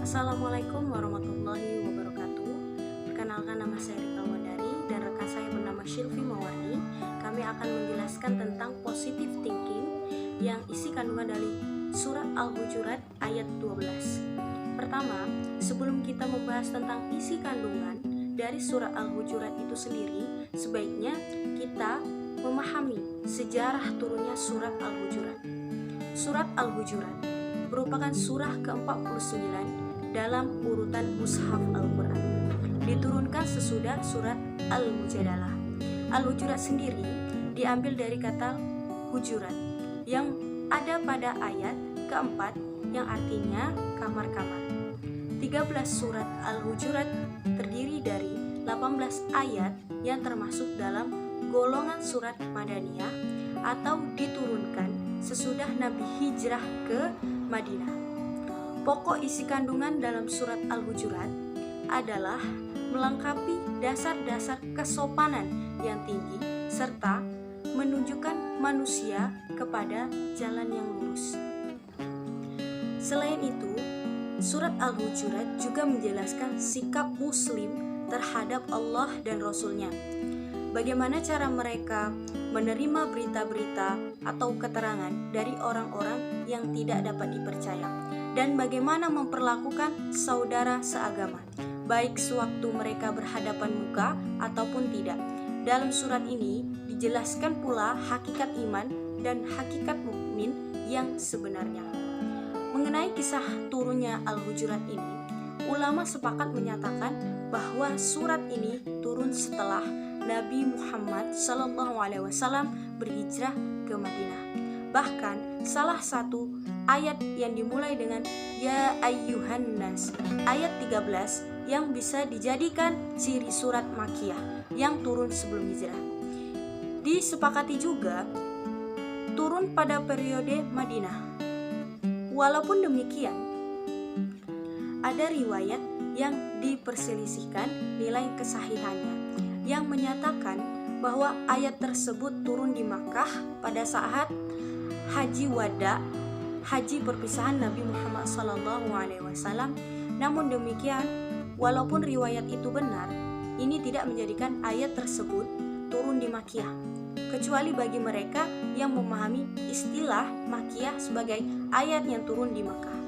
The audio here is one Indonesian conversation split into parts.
Assalamualaikum warahmatullahi wabarakatuh. Perkenalkan, nama saya Rika Wandari dan rekan saya bernama Shilvi Mawardi. Kami akan menjelaskan tentang positive thinking yang isi kandungan dari surat Al-Hujurat ayat 12. Pertama, sebelum kita membahas tentang isi kandungan dari surat Al-Hujurat itu sendiri, sebaiknya kita memahami sejarah turunnya surat Al-Hujurat. Surat Al-Hujurat merupakan surah ke-49 dalam urutan Mushaf Al-Quran. Diturunkan sesudah surat Al-Mujadalah. Al-Hujurat sendiri diambil dari kata hujurat yang ada pada ayat keempat yang artinya kamar-kamar. 13 surat Al-Hujurat terdiri dari 18 ayat yang termasuk dalam golongan surat Madaniyah atau diturunkan sesudah Nabi hijrah ke Madinah. Pokok isi kandungan dalam surat Al-Hujurat adalah melengkapi dasar-dasar kesopanan yang tinggi serta menunjukkan manusia kepada jalan yang lurus. Selain itu, surat Al-Hujurat juga menjelaskan sikap Muslim terhadap Allah dan Rasul-Nya. Bagaimana cara mereka menerima berita-berita atau keterangan dari orang-orang yang tidak dapat dipercaya, dan bagaimana memperlakukan saudara seagama, baik sewaktu mereka berhadapan muka ataupun tidak. Dalam surat ini dijelaskan pula hakikat iman dan hakikat mukmin yang sebenarnya. Mengenai kisah turunnya Al-Hujurat ini, ulama sepakat menyatakan bahwa surat ini turun setelah Nabi Muhammad SAW berhijrah ke Madinah. Bahkan salah satu ayat yang dimulai dengan Ya ayyuhan nas, ayat 13, yang bisa dijadikan ciri surat Makkiyah yang turun sebelum hijrah. Disepakati juga turun pada periode Madinah. Walaupun demikian, ada riwayat yang diperselisihkan nilai kesahihannya, yang menyatakan bahwa ayat tersebut turun di Makkah pada saat Haji Wada, haji perpisahan Nabi Muhammad SAW. Namun demikian, walaupun riwayat itu benar, ini tidak menjadikan ayat tersebut turun di Makkiyah, kecuali bagi mereka yang memahami istilah Makkiyah sebagai ayat yang turun di Makkah.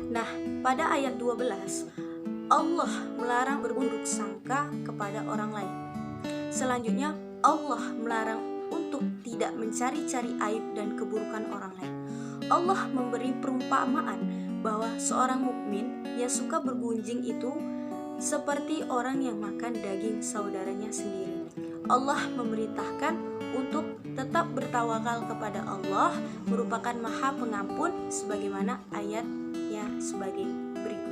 Nah, pada ayat 12, Allah melarang berburuk sangka kepada orang lain. Selanjutnya, Allah melarang untuk tidak mencari-cari aib dan keburukan orang lain. Allah memberi perumpamaan bahwa seorang mukmin yang suka bergunjing itu seperti orang yang makan daging saudaranya sendiri. Allah memerintahkan untuk tetap bertawakal kepada Allah, merupakan Maha Pengampun, sebagaimana ayatnya sebagai berikut.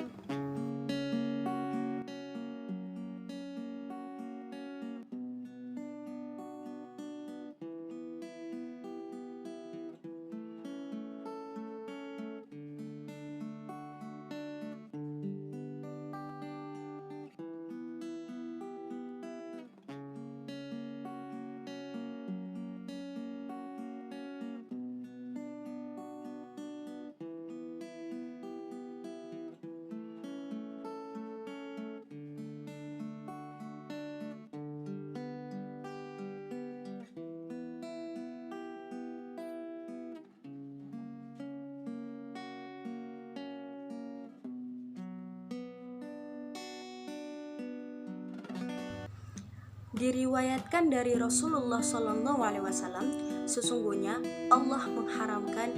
Diriwayatkan dari Rasulullah SAW, sesungguhnya Allah mengharamkan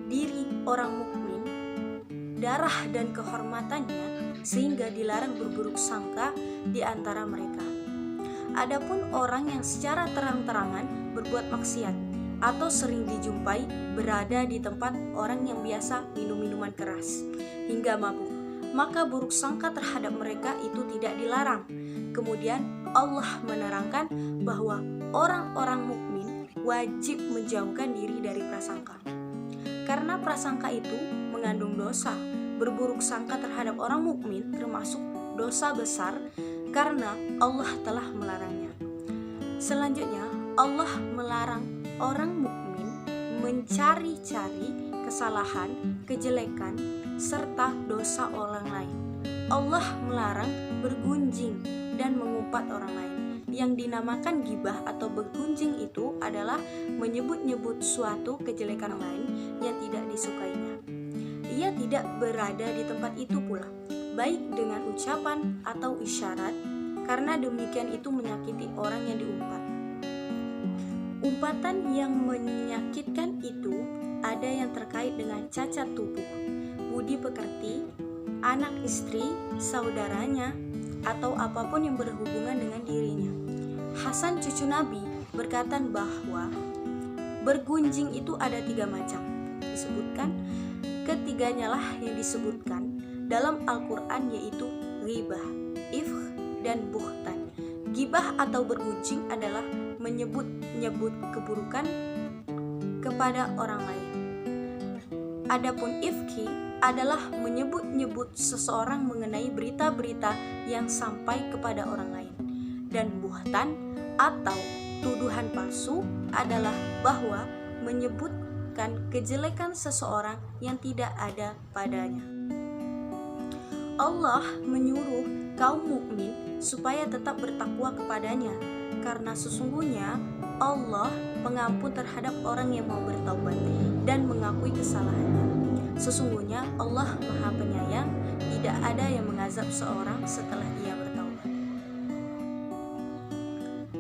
diri orang mukmin, darah dan kehormatannya, sehingga dilarang berburuk sangka di antara mereka. Adapun orang yang secara terang-terangan berbuat maksiat atau sering dijumpai berada di tempat orang yang biasa minum minuman keras hingga mabuk, maka buruk sangka terhadap mereka itu tidak dilarang. Kemudian Allah menerangkan bahwa orang-orang mukmin wajib menjauhkan diri dari prasangka, karena prasangka itu mengandung dosa. Berburuk sangka terhadap orang mukmin termasuk dosa besar karena Allah telah melarangnya. Selanjutnya, Allah melarang orang mukmin mencari-cari kesalahan, kejelekan, serta dosa orang lain. Allah melarang bergunjing dan mengumpat orang lain. Yang dinamakan gibah atau bergunjing itu adalah menyebut-nyebut suatu kejelekan lain yang tidak disukainya. Ia tidak berada di tempat itu pula, baik dengan ucapan atau isyarat, karena demikian itu menyakiti orang yang diumpat. Umpatan yang menyakitkan itu ada yang terkait dengan cacat tubuh, budi pekerti, anak istri, saudaranya, atau apapun yang berhubungan dengan dirinya. Hasan cucu Nabi berkata bahwa bergunjing itu ada 3 macam. Disebutkan ketiganya lah yang disebutkan dalam Al-Quran, yaitu ghibah, ifk, dan buhtan. Gibah atau bergunjing adalah menyebut-nyebut keburukan kepada orang lain. Adapun ifki adalah menyebut-nyebut seseorang mengenai berita-berita yang sampai kepada orang lain. Dan buhtan atau tuduhan palsu adalah bahwa menyebutkan kejelekan seseorang yang tidak ada padanya. Allah menyuruh kaum mukmin supaya tetap bertakwa kepadanya, karena sesungguhnya Allah pengampun terhadap orang yang mau bertaubat dan mengakui kesalahannya. Sesungguhnya Allah Maha Penyayang, tidak ada yang mengazab seorang setelah ia bertaubat.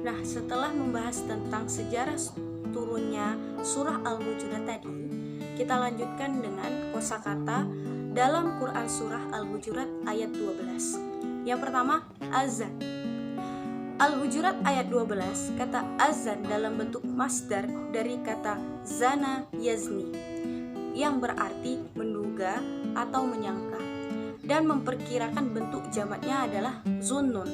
Nah, setelah membahas tentang sejarah turunnya surah Al-Hujurat tadi, kita lanjutkan dengan kosakata dalam Quran surah Al-Hujurat ayat 12. Yang pertama, azan. Al-Hujurat ayat 12, kata azan dalam bentuk masdar dari kata zana yazni, yang berarti menduga atau menyangka, dan memperkirakan bentuk jamaknya adalah zunnun.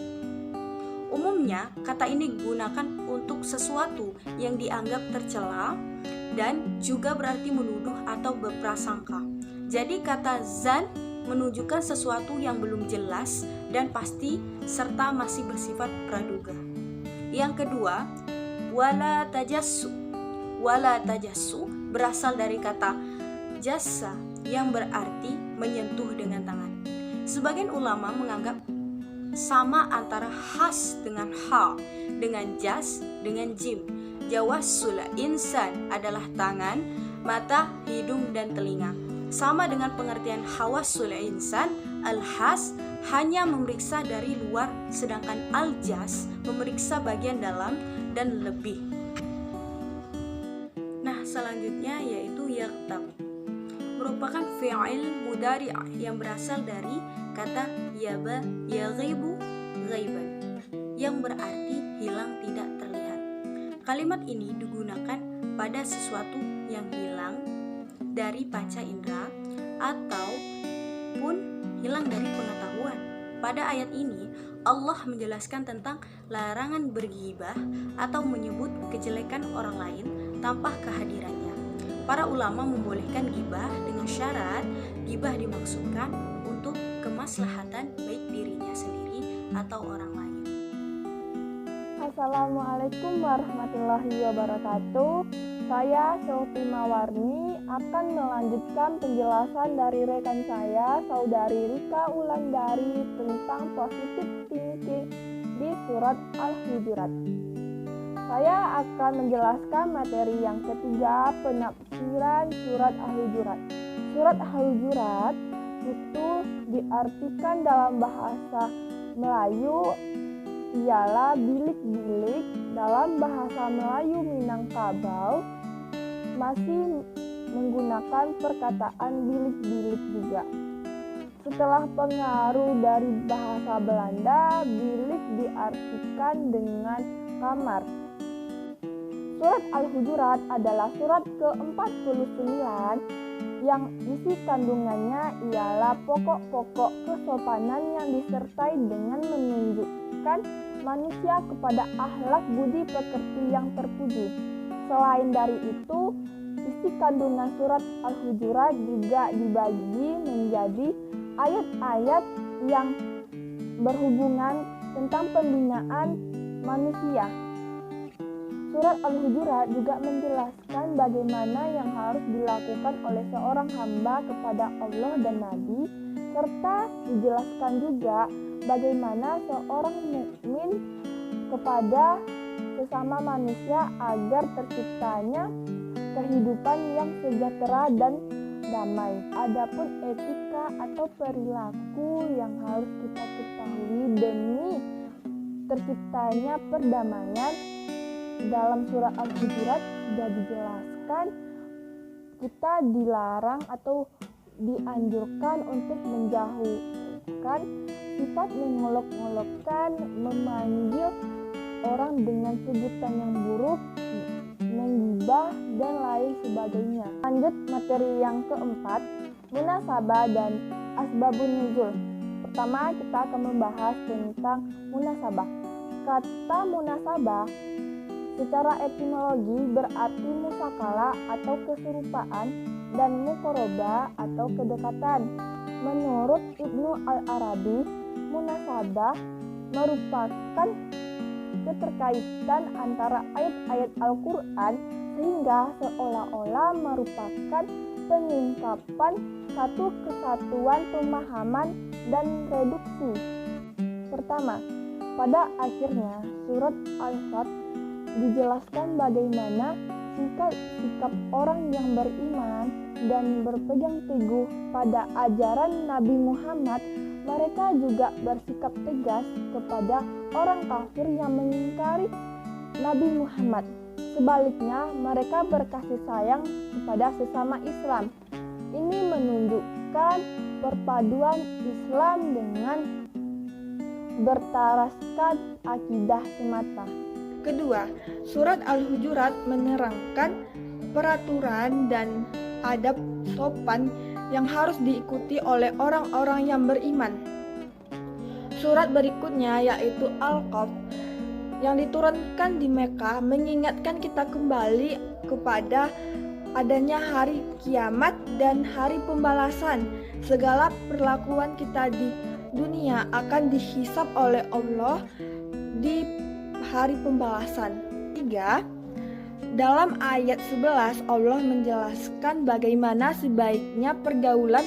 Umumnya, kata ini digunakan untuk sesuatu yang dianggap tercela dan juga berarti menuduh atau berprasangka. Jadi kata zan menunjukkan sesuatu yang belum jelas dan pasti serta masih bersifat praduga. Yang kedua, wala tajassu. Wala tajassu berasal dari kata jassa yang berarti menyentuh dengan tangan. Sebagian ulama menganggap sama antara has dengan ha, dengan jas dengan jim. Jawassul insan adalah tangan, mata, hidung, dan telinga. Sama dengan pengertian hawasul insan, al-has hanya memeriksa dari luar, sedangkan al-jas memeriksa bagian dalam dan lebih. Nah, selanjutnya yaitu yaghtab, merupakan fi'il mudari' yang berasal dari kata yaba yaghibu ghaiban, yang berarti hilang tidak terlihat. Kalimat ini digunakan pada sesuatu yang hilang dari panca indera ataupun hilang dari pengetahuan. Pada ayat ini Allah menjelaskan tentang larangan berghibah atau menyebut kejelekan orang lain tanpa kehadirannya. Para ulama membolehkan ghibah dengan syarat ghibah dimaksudkan untuk kemaslahatan baik dirinya sendiri atau orang lain. Assalamualaikum warahmatullahi wabarakatuh. Saya Sylvi Mawarni akan melanjutkan penjelasan dari rekan saya, Saudari Rika Wulandari, tentang positive thinking di surat Al-Hujurat. Saya akan menjelaskan materi yang ketiga, penafsiran surat Al-Hujurat. Surat Al-Hujurat itu diartikan dalam bahasa Melayu ialah bilik-bilik. Dalam bahasa Melayu Minangkabau masih menggunakan perkataan bilik-bilik juga. Setelah pengaruh dari bahasa Belanda, bilik diartikan dengan kamar. Surat Al-Hujurat adalah surat ke-49 yang isi kandungannya ialah pokok-pokok kesopanan yang disertai dengan menunjukkan manusia kepada akhlak budi pekerti yang terpuji. Selain dari itu, isi kandungan surat Al-Hujurat juga dibagi menjadi ayat-ayat yang berhubungan tentang pembinaan manusia. Surat Al-Hujurat juga menjelaskan bagaimana yang harus dilakukan oleh seorang hamba kepada Allah dan Nabi, serta dijelaskan juga bagaimana seorang mukmin kepada sesama manusia agar terciptanya kehidupan yang sejahtera dan damai. Adapun etika atau perilaku yang harus kita ketahui demi terciptanya perdamaian dalam surat Al-Hujurat sudah dijelaskan. Kita dilarang atau dianjurkan untuk menjauhkan sifat mengolok-olokkan, memanggil orang dengan sebutan yang buruk, menggibah, dan lain sebagainya. Lanjut materi yang keempat, munasabah dan asbabun nuzul. Pertama, kita akan membahas tentang munasabah. Kata munasabah secara etimologi berarti musakala atau keserupaan dan mukoroba atau kedekatan. Menurut Ibnu Al-Arabi, munasabah merupakan keterkaitan antara ayat-ayat Al-Quran sehingga seolah-olah merupakan pengungkapan satu kesatuan pemahaman dan reduksi. Pertama, pada akhirnya surat Al-Fat dijelaskan bagaimana sikap orang yang beriman dan berpegang teguh pada ajaran Nabi Muhammad. Mereka juga bersikap tegas kepada orang kafir yang mengingkari Nabi Muhammad. Sebaliknya, mereka berkasih sayang kepada sesama Islam. Ini menunjukkan perpaduan Islam dengan bertaraskan akidah semata. Kedua, surat Al-Hujurat menerangkan peraturan dan adab sopan yang harus diikuti oleh orang-orang yang beriman. Surat berikutnya yaitu Al-Qaf yang diturunkan di Mekah mengingatkan kita kembali kepada adanya hari kiamat dan hari pembalasan. Segala perlakuan kita di dunia akan dihisab oleh Allah di hari pembalasan. 3. Dalam ayat 11 Allah menjelaskan bagaimana sebaiknya pergaulan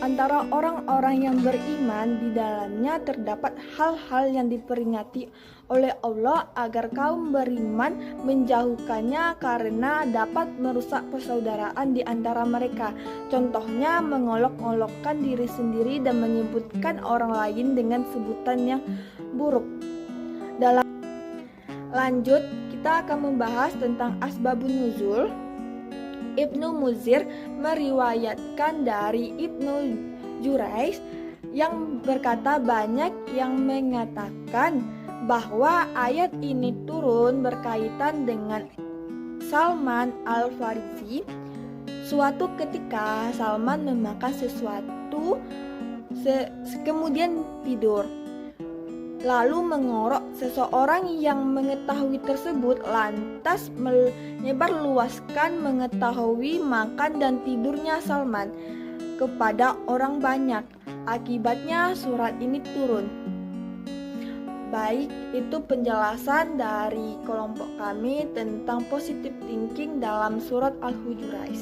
antara orang-orang yang beriman. Di dalamnya terdapat hal-hal yang diperingati oleh Allah agar kaum beriman menjauhkannya karena dapat merusak persaudaraan di antara mereka. Contohnya mengolok-olokkan diri sendiri dan menyebutkan orang lain dengan sebutan yang buruk. Lanjut, kita akan membahas tentang asbabun nuzul. Ibnu Muzir meriwayatkan dari Ibnu Jurayj yang berkata banyak yang mengatakan bahwa ayat ini turun berkaitan dengan Salman Al-Farisi. Suatu ketika Salman memakan sesuatu kemudian tidur. Lalu mengorok. Seseorang yang mengetahui tersebut lantas menyebarluaskan mengetahui makan dan tidurnya Salman kepada orang banyak. Akibatnya surat ini turun. Baik, itu penjelasan dari kelompok kami tentang positive thinking dalam surat Al-Hujurat.